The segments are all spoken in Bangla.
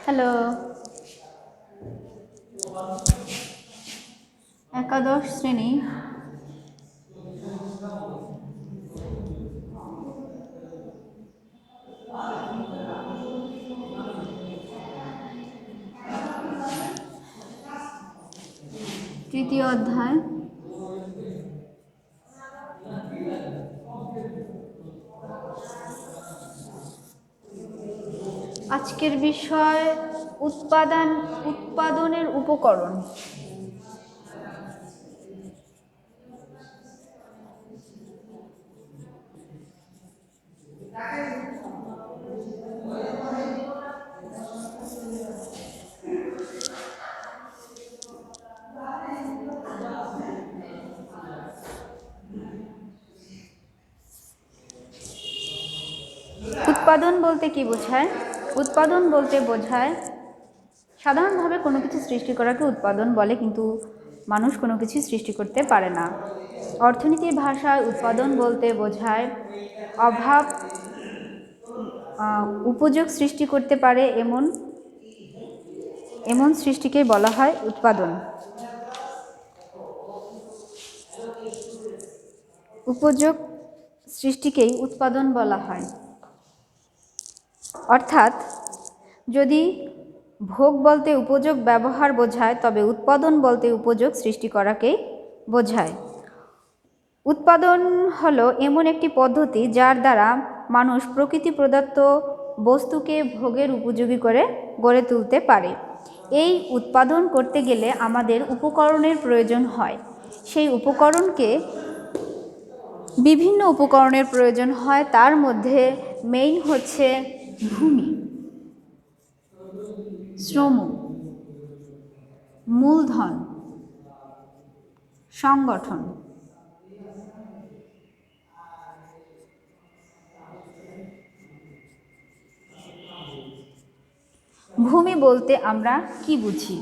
হ্যালো, একাদশ শ্রেণী তৃতীয় অধ্যায় আজকের বিষয় উৎপাদনের উপকরণ। উৎপাদন বলতে কি বোঝায়? উৎপাদন বলতে বোঝায় সাধারণভাবে কোনো কিছু সৃষ্টি করাকে উৎপাদন বলে, কিন্তু মানুষ কোনো কিছু সৃষ্টি করতে পারে না। অর্থনীতির ভাষায় উৎপাদন বলতে বোঝায় অভাব উপযোগ সৃষ্টি করতে পারে এমন সৃষ্টিকে বলা হয় উৎপাদন। উপযোগ সৃষ্টিকেই উৎপাদন বলা হয়। অর্থাৎ যদি ভোগ বলতে উপযোগ ব্যবহার বোঝায়, তবে উৎপাদন বলতে উপযোগ সৃষ্টি করাকেই বোঝায়। উৎপাদন হলো এমন একটি পদ্ধতি যার দ্বারা মানুষ প্রকৃতি প্রদত্ত বস্তুকে ভোগের উপযোগী করে গড়ে তুলতে পারে। এই উৎপাদন করতে গেলে আমাদের উপকরণের প্রয়োজন হয়। সেই বিভিন্ন উপকরণের প্রয়োজন হয়। তার মধ্যে মেইন হচ্ছে ভূমি, শ্রম, মূলধন, সংগঠন। ভূমি বলতে আমরা কি বুঝি?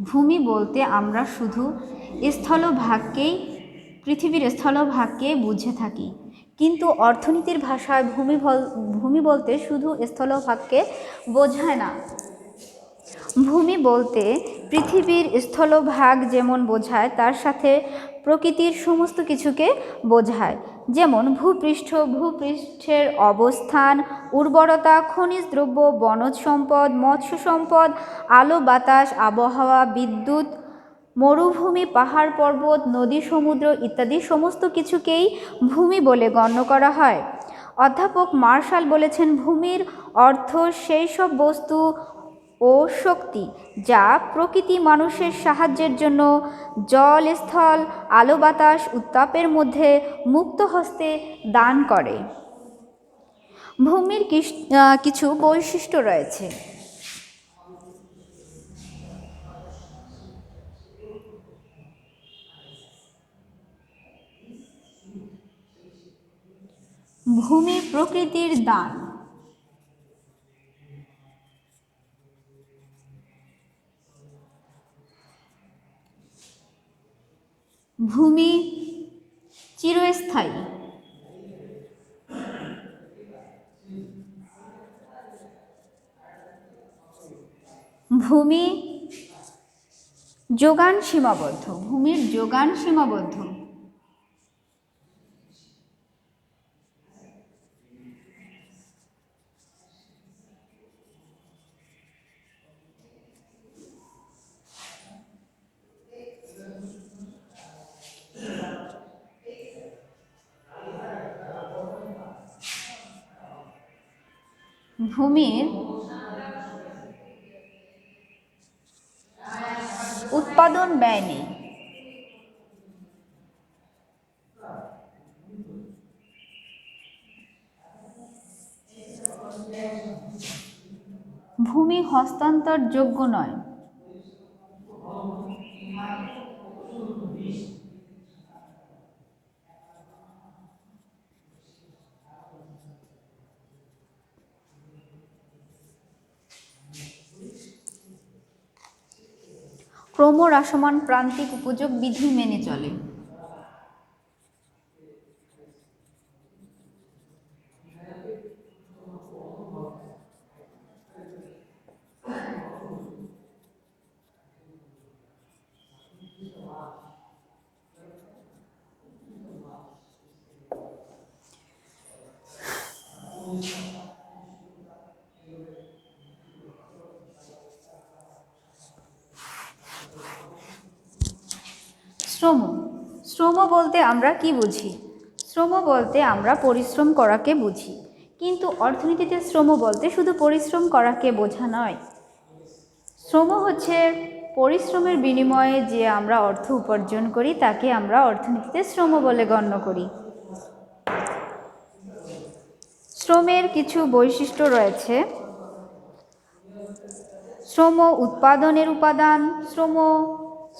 ভূমি বলতে আমরা শুধু পৃথিবীর স্থলভাগকে বুঝে থাকি, কিন্তু অর্থনীতির ভাষায় ভূমি বলতে শুধু স্থলভাগকে বোঝায় না। ভূমি বলতে পৃথিবীর স্থলভাগ যেমন বোঝায়, তার সাথে প্রকৃতির সমস্ত কিছুকে বোঝায়। যেমন ভূপৃষ্ঠের অবস্থান, উর্বরতা, খনিজ দ্রব্য, বনজ সম্পদ, মৎস্য সম্পদ, আলো বাতাস, আবহাওয়া, বিদ্যুৎ, মরুভূমি, পাহাড় পর্বত, নদী, সমুদ্র ইত্যাদি সমস্ত কিছুকেই ভূমি বলে গণ্য করা হয়। অধ্যাপক মার্শাল বলেছেন, ভূমির অর্থ সেই সব বস্তু ও শক্তি যা প্রকৃতি মানুষের সাহায্যের জন্য জল, স্থল, আলো বাতাস, উত্তাপের মধ্যে মুক্ত হস্তে দান করে। ভূমির কিছু বৈশিষ্ট্য রয়েছে। ভূমি প্রকৃতির দান। ভূমি চিরস্থায়ী। ভূমি যোগান সীমাবদ্ধ। ভূমির যোগান সীমাবদ্ধ। ভূমির উৎপাদন ব্যয় নেই। ভূমি হস্তান্তরযোগ্য নয়। ক্রমহ্রাসমান প্রান্তিক উপযোগ বিধি মেনে চলে। শ্রম, শ্রম বলতে আমরা কি বুঝি? শ্রম বলতে আমরা পরিশ্রম করাকে বুঝি, কিন্তু অর্থনীতিতে শ্রম বলতে শুধু পরিশ্রম করাকে বোঝা নয়। শ্রম হচ্ছে পরিশ্রমের বিনিময়ে যে আমরা অর্থ উপার্জন করি তাকে আমরা অর্থনীতিতে শ্রম বলে গণ্য করি। শ্রমের কিছু বৈশিষ্ট্য রয়েছে। শ্রম উৎপাদনের উপাদান,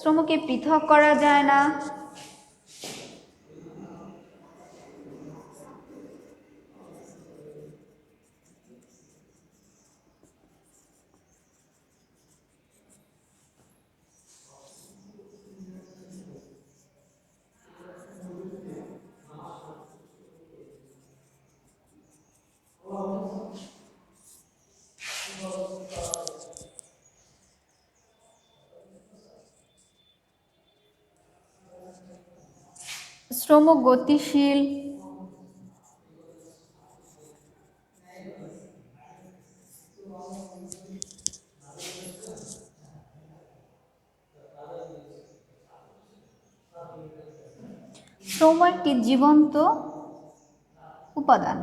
শ্রমকে পৃথক করা যায় না। শ্রম গতিশীল, শ্রম একটি জীবন্ত উপাদান।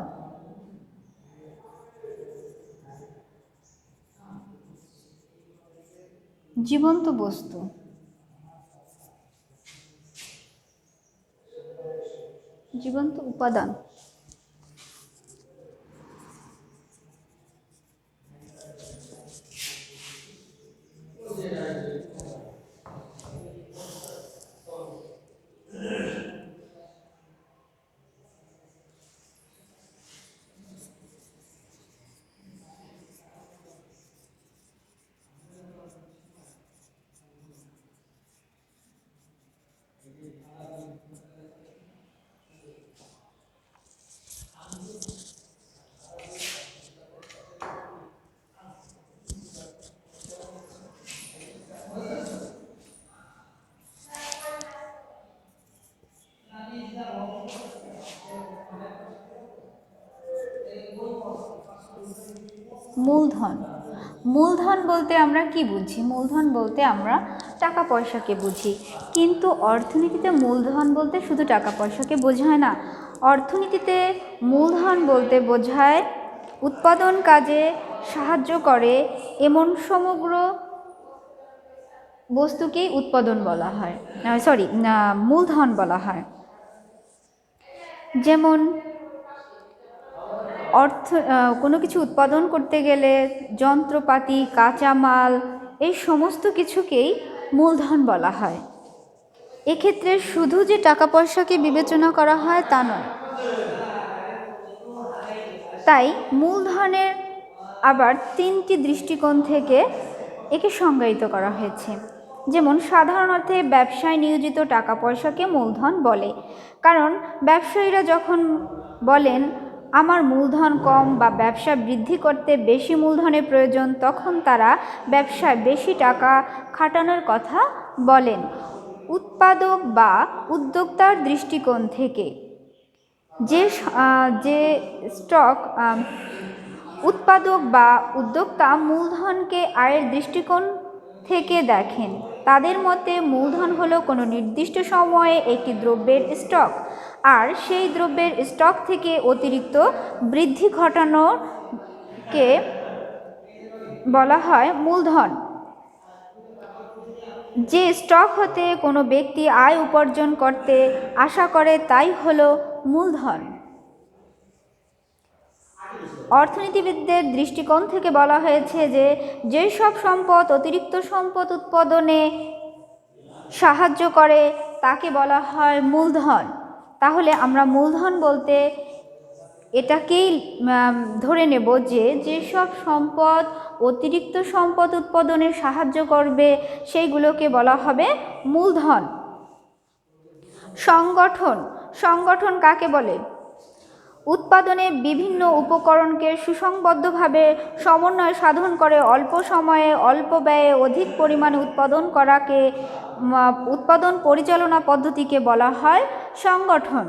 জীবন্ত বস্তু। জীবন্ত উপাদান। মূলধন, মূলধন বলতে আমরা কি বুঝি? মূলধন বলতে আমরা টাকা পয়সাকে বুঝি, কিন্তু অর্থনীতিতে মূলধন বলতে শুধু টাকা পয়সাকে বোঝায় না। অর্থনীতিতে মূলধন বলতে বোঝায় উৎপাদন কাজে সাহায্য করে এমন সমগ্র বস্তুকেই উৎপাদন বলা হয়, মূলধন বলা হয়। যেমন কোনো কিছু উৎপাদন করতে গেলে যন্ত্রপাতি, কাঁচামাল, এই সমস্ত কিছুকেই মূলধন বলা হয়। এক্ষেত্রে শুধু যে টাকা পয়সাকে বিবেচনা করা হয় তা নয়। তাই মূলধনের আবার তিনটি দৃষ্টিকোণ থেকে একে সংজ্ঞায়িত করা হয়েছে। যেমন সাধারণ অর্থে ব্যবসায় নিয়োজিত টাকা পয়সাকে মূলধন বলে, কারণ ব্যবসায়ীরা যখন বলেন আমার মূলধন কম বা ব্যবসা বৃদ্ধি করতে বেশি মূলধনের প্রয়োজন, তখন তারা ব্যবসায় বেশি টাকা খাটানোর কথা বলেন। উৎপাদক বা উদ্যোক্তার দৃষ্টিকোণ থেকে যে স্টক উৎপাদক বা উদ্যোক্তা মূলধনকে আয়ের দৃষ্টিকোণ থেকে দেখেন। তাদের মতে মূলধন হলো কোনো নির্দিষ্ট সময়ে একটি দ্রব্যের স্টক, আর সেই দ্রব্যের স্টক থেকে অতিরিক্ত বৃদ্ধি ঘটানোকে বলা হয় মূলধন। যে স্টক হতে কোনো ব্যক্তি আয় উপার্জন করতে আশা করে তাই হলো মূলধন। অর্থনীতিবিদদের দৃষ্টিকোণ থেকে বলা হয়েছে যে যেসব সম্পদ অতিরিক্ত সম্পদ উৎপাদনে সাহায্য করে তাকে বলা হয় মূলধন। তাহলে আমরা মূলধন বলতে এটাকেই ধরে নেব যে যেসব সম্পদ অতিরিক্ত সম্পদ উৎপাদনে সাহায্য করবে সেইগুলোকে বলা হবে মূলধন। সংগঠন, সংগঠন কাকে বলে? উৎপাদনে বিভিন্ন উপকরণকে সুসংবদ্ধভাবে সমন্বয় সাধন করে অল্প সময়ে অল্প ব্যয়ে অধিক পরিমাণে উৎপাদন করাকে উৎপাদন পরিচালনা পদ্ধতিকে বলা হয় সংগঠন।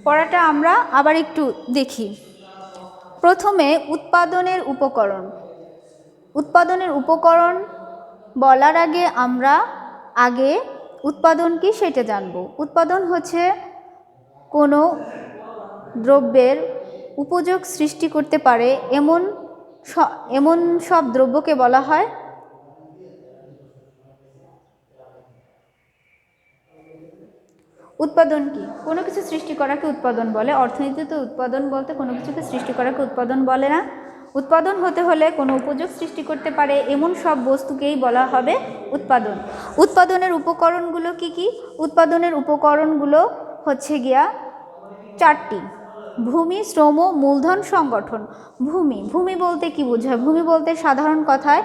পড়াটা আমরা আবার একটু দেখি। প্রথমে উৎপাদনের উপকরণ। উৎপাদনের উপকরণ বলার আগে আমরা উৎপাদন কি সেটা জানব। উৎপাদন হচ্ছে কোনো দ্রব্যের উপযোগ সৃষ্টি করতে পারে এমন সব দ্রব্যকে বলা হয় উৎপাদন। কি কোনো কিছু সৃষ্টি করাকে উৎপাদন বলে। অর্থনীতিতে উৎপাদন বলতে কোনো কিছুকে সৃষ্টি করাকে উৎপাদন বলে না। উৎপাদন হতে হলে কোনো উপযোগ সৃষ্টি করতে পারে এমন সব বস্তুকেই বলা হবে উৎপাদন। উৎপাদনের উপকরণগুলো কি কি? উৎপাদনের উপকরণগুলো হচ্ছে গিয়া 4টি: ভূমি, শ্রম, মূলধন, সংগঠন। ভূমি বলতে কি বোঝায়? ভূমি বলতে সাধারণ কথায়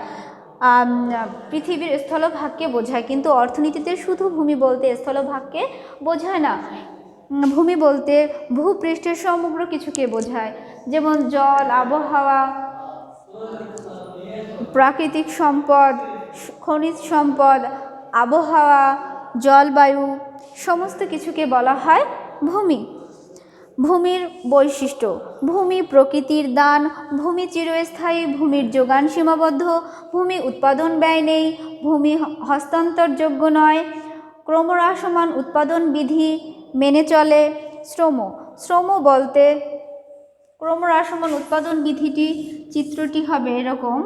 পৃথিবীর স্থলভাগকে বোঝায়, কিন্তু অর্থনীতিতে শুধু ভূমি বলতে স্থলভাগকে বোঝায় না। ভূমি বলতে ভূপৃষ্ঠের সমগ্র কিছুকে বোঝায়, যেমন জল, আবহাওয়া, প্রাকৃতিক সম্পদ, খনিজ সম্পদ, আবহাওয়া, জলবায়ু, সমস্ত কিছুকে বলা হয় ভূমি। ভূমির বৈশিষ্ট্য: ভূমি প্রকৃতির দান, ভূমি চিরস্থায়ী, ভূমির যোগান সীমাবদ্ধ, ভূমি উৎপাদন ব্যয় নেই, ভূমি হস্তান্তরযোগ্য নয়, ক্রমহ্রাসমান উৎপাদন বিধি মেনে চলে। শ্রম বলতে ক্রমহ্রাসমান উৎপাদন বিধিটি চিত্রটি হবে এরকম।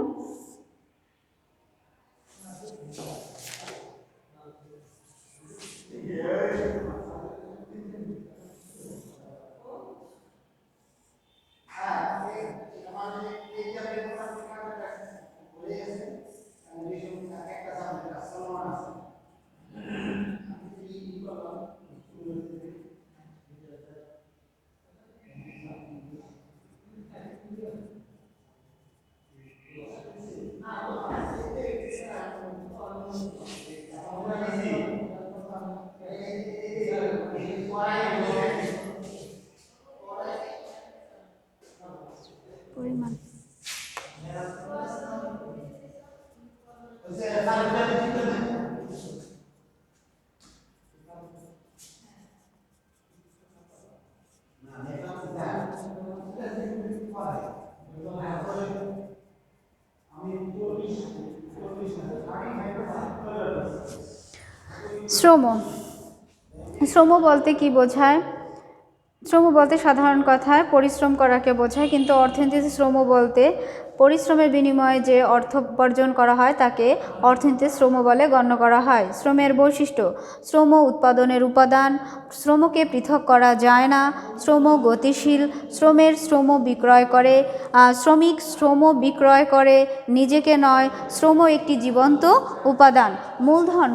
পরিমাণ শ্রম বলতে কি বোঝায়? শ্রম বলতে সাধারণ কথায় পরিশ্রম করাকে বোঝায়, কিন্তু অর্থনীতিতে শ্রম বলতে পরিশ্রমের বিনিময়ে যে অর্থ উপার্জন করা হয় তাকে অর্থনীতিতে শ্রম বলে গণ্য করা হয়। শ্রমের বৈশিষ্ট্য: শ্রম উৎপাদনের উপাদান, শ্রমকে পৃথক করা যায় না, শ্রম গতিশীল, শ্রম বিক্রয় করে, শ্রমিক শ্রম বিক্রয় করে, নিজেকে নয়, শ্রম একটি জীবন্ত উপাদান।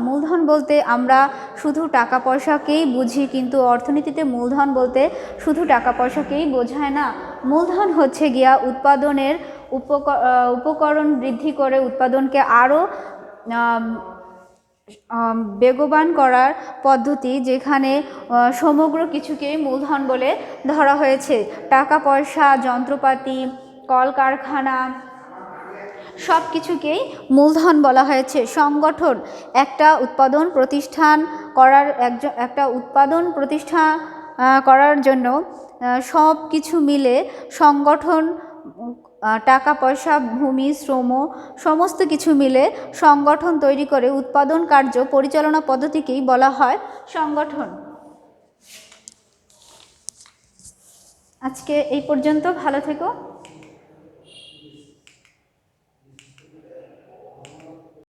মূলধন বলতে আমরা শুধু টাকা পয়সাকেই বুঝি, কিন্তু অর্থনীতিতে মূলধন বলতে শুধু টাকা পয়সাকেই বোঝায় না। মূলধন হচ্ছে গিয়া উৎপাদনের উপকরণ বৃদ্ধি করে উৎপাদনকে আরও বেগবান করার পদ্ধতি, যেখানে সমগ্র কিছুকেই মূলধন বলে ধরা হয়েছে। টাকা পয়সা, যন্ত্রপাতি, কলকারখানা সব কিছুকেই মূলধন বলা হয়েছে। সংগঠন: একটা উৎপাদন প্রতিষ্ঠা করার জন্য সব কিছু মিলে সংগঠন, টাকা পয়সা, ভূমি, শ্রম সমস্ত কিছু মিলে সংগঠন তৈরি করে উৎপাদন কার্য পরিচালনা পদ্ধতিকেই বলা হয় সংগঠন। আজকে এই পর্যন্ত, ভালো থেকো।